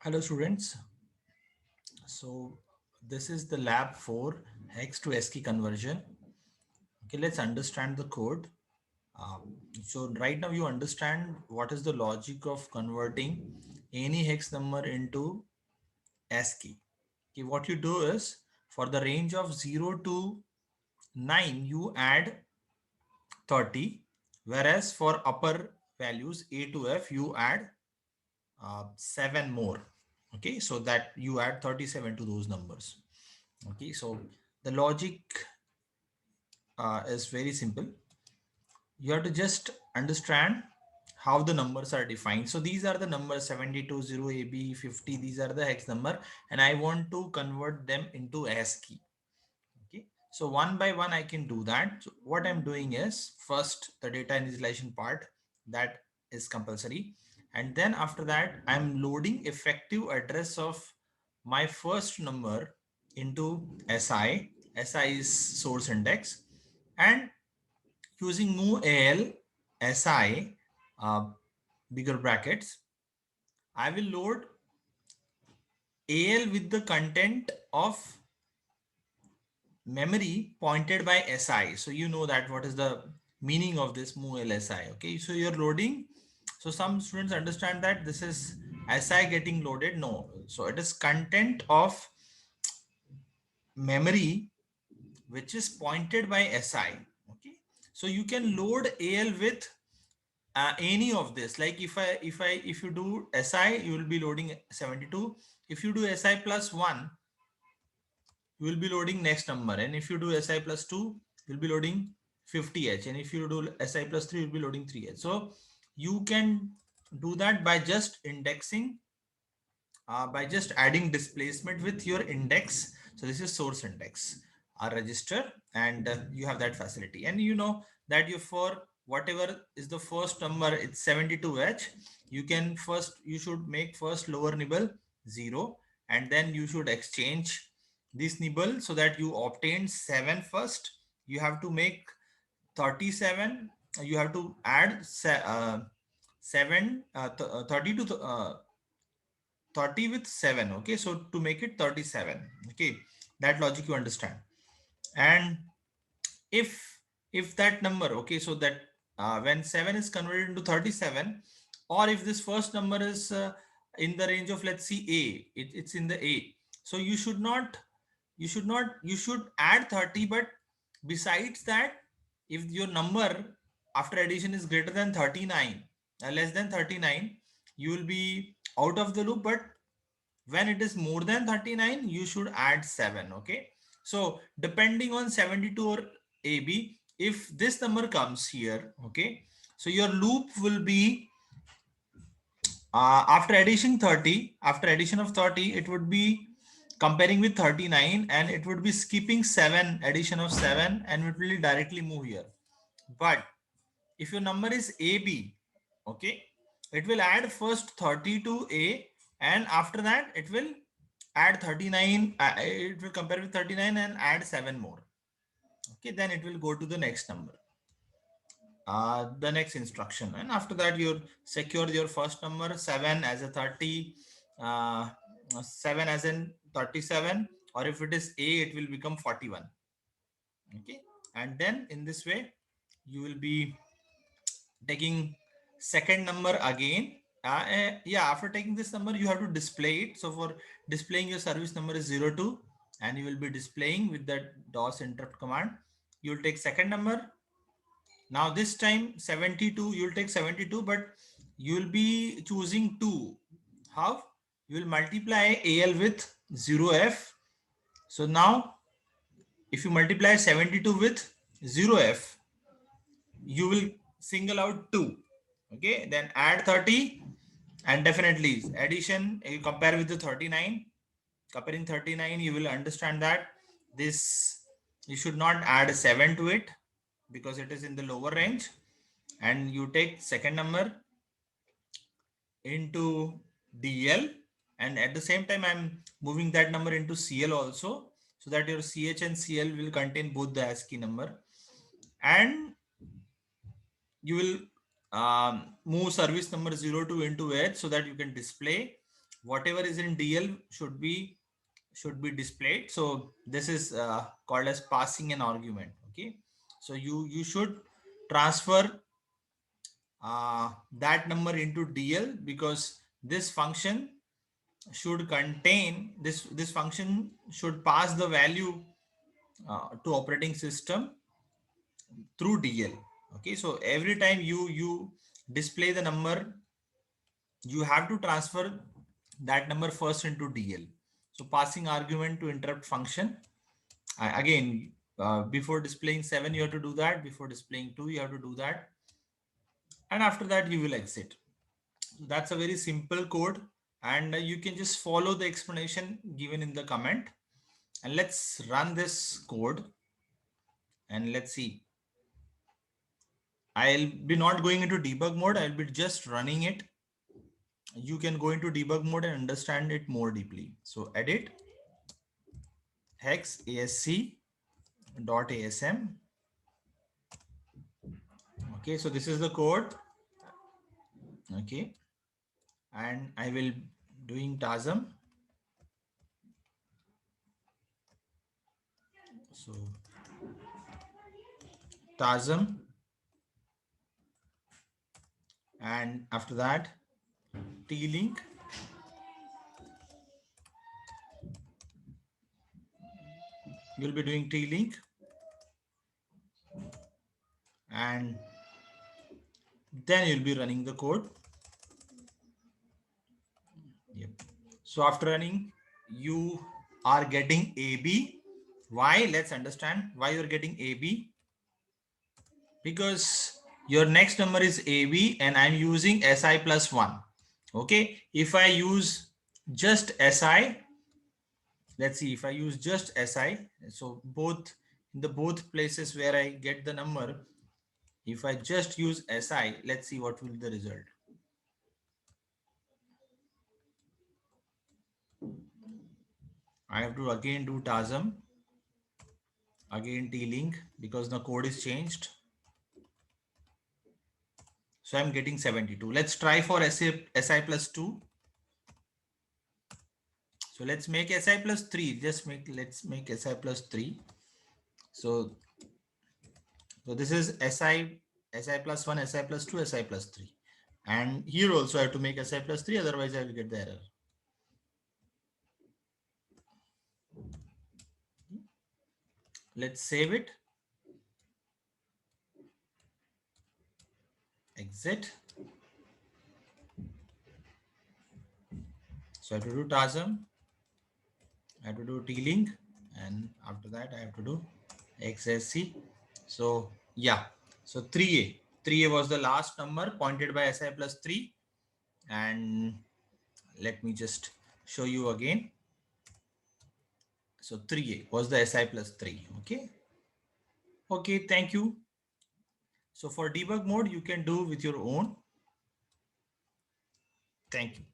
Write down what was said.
Hello students. So this is the lab for hex to ASCII conversion. Okay, let's understand the code. So right now you understand what is the logic of converting any hex number into ASCII. Okay, what you do is for the range of 0 to 9 you add 30, whereas for upper values A to F you add 7 more. Okay, so that you add 37 to those numbers. Okay, so the logic is very simple. You have to just understand how the numbers are defined. So these are the numbers 72, 0, AB, 50. These are the hex number, and I want to convert them into ASCII. Okay, so one by one I can do that. So what I'm doing is first the data initialization part, that is compulsory, and then after that I'm loading effective address of my first number into SI. SI is source index, and using move al SI, bigger brackets, I will load AL with the content of memory pointed by SI. So you know that what is the meaning of this move LSI. Okay, so you're loading. So some students understand that this is SI getting loaded. No, so it is content of memory which is pointed by SI. Okay, so you can load AL with any of this. Like if you do SI, you will be loading 72. If you do SI plus 1, you will be loading next number, and if you do SI plus 2, you'll be loading 50H, and if you do SI plus 3, you'll be loading 3H. So you can do that by just indexing, by just adding displacement with your index. So this is source index, a register, and you have that facility. And you know that you, for whatever is the first number, it's 72H. You should make first lower nibble 0, and then you should exchange this nibble so that you obtain 7 first. You have to make 37. You have to add 7 30 to 30 with 7. Okay, so to make it 37. Okay, that logic you understand. And if that number, okay, so that when 7 is converted into 37, or if this first number is in the range of, let's see, it's in the A, so you should add 30. But besides that, if your number after addition is greater than 39, less than 39, you will be out of the loop. But when it is more than 39, you should add 7. Okay, so depending on 72 or AB, if this number comes here, okay, so your loop will be after addition 30, after addition of 30, it would be comparing with 39, and it would be skipping 7, addition of 7, and it will directly move here. But if your number is AB, okay, it will add first 30 to A, and after that it will add 39. It will compare with 39 and add 7 more. Okay, then it will go to the next number, the next instruction, and after that you secure your first number 7 as a 30, uh, 7 as in 37, or if it is A, it will become 41. Okay, and then in this way you will be taking second number again. Yeah, after taking this number you have to display it. So for displaying, your service number is 02, and you will be displaying with the DOS interrupt command. You will take second number. Now this time 72, you will take 72, but you will be choosing 2. How? You will multiply AL with 0F. So now if you multiply 72 with 0F, you will single out 2. Okay, then add 30, and definitely addition, you compare with the 39. Comparing 39, you will understand that this, you should not add 7 to it because it is in the lower range. And you take second number into DL, and at the same time I'm moving that number into CL also, so that your CH and CL will contain both the ASCII number. And you will move service number 02 into H so that you can display whatever is in DL should be displayed. So this is called as passing an argument. Okay, so you should transfer that number into DL, because this function should contain this function should pass the value to operating system through DL. Okay, so every time you display the number, you have to transfer that number first into DL. So passing argument to interrupt function. Again, before displaying 7 you have to do that, before displaying 2 you have to do that, and after that you will exit. So that's a very simple code, and you can just follow the explanation given in the comment. And let's run this code and let's see. I'll be not going into debug mode, I'll be just running it. You can go into debug mode and understand it more deeply. So edit hex asc.asm. Okay, so this is the code. Okay, and I will doing TASM. So TASM, and after that T-link. You'll be doing T-link, and then you'll be running the code. Yep. So after running, you are getting AB. Why? Let's understand why you're getting AB. Because your next number is AB and I'm using SI plus 1. Okay. If I use just SI, let's see, if I use just SI, so both in the both places where I get the number, if I just use SI, let's see what will be the result. I have to again do TASM, again T-link, because the code is changed. So I'm getting 72. Let's try for SI plus 2. So let's make SI plus 3. Let's make SI plus 3. So this is SI plus 1, SI plus 2, SI plus 3. And here also I have to make SI plus 3, otherwise I will get the error. Let's save it. Exit. So I have to do TASM. I have to do T-link, and after that I have to do XSC. So yeah, so 3A was the last number pointed by SI plus 3. And let me just show you again. So 3A was the SI plus 3. Okay, thank you. So for debug mode, you can do with your own. Thank you.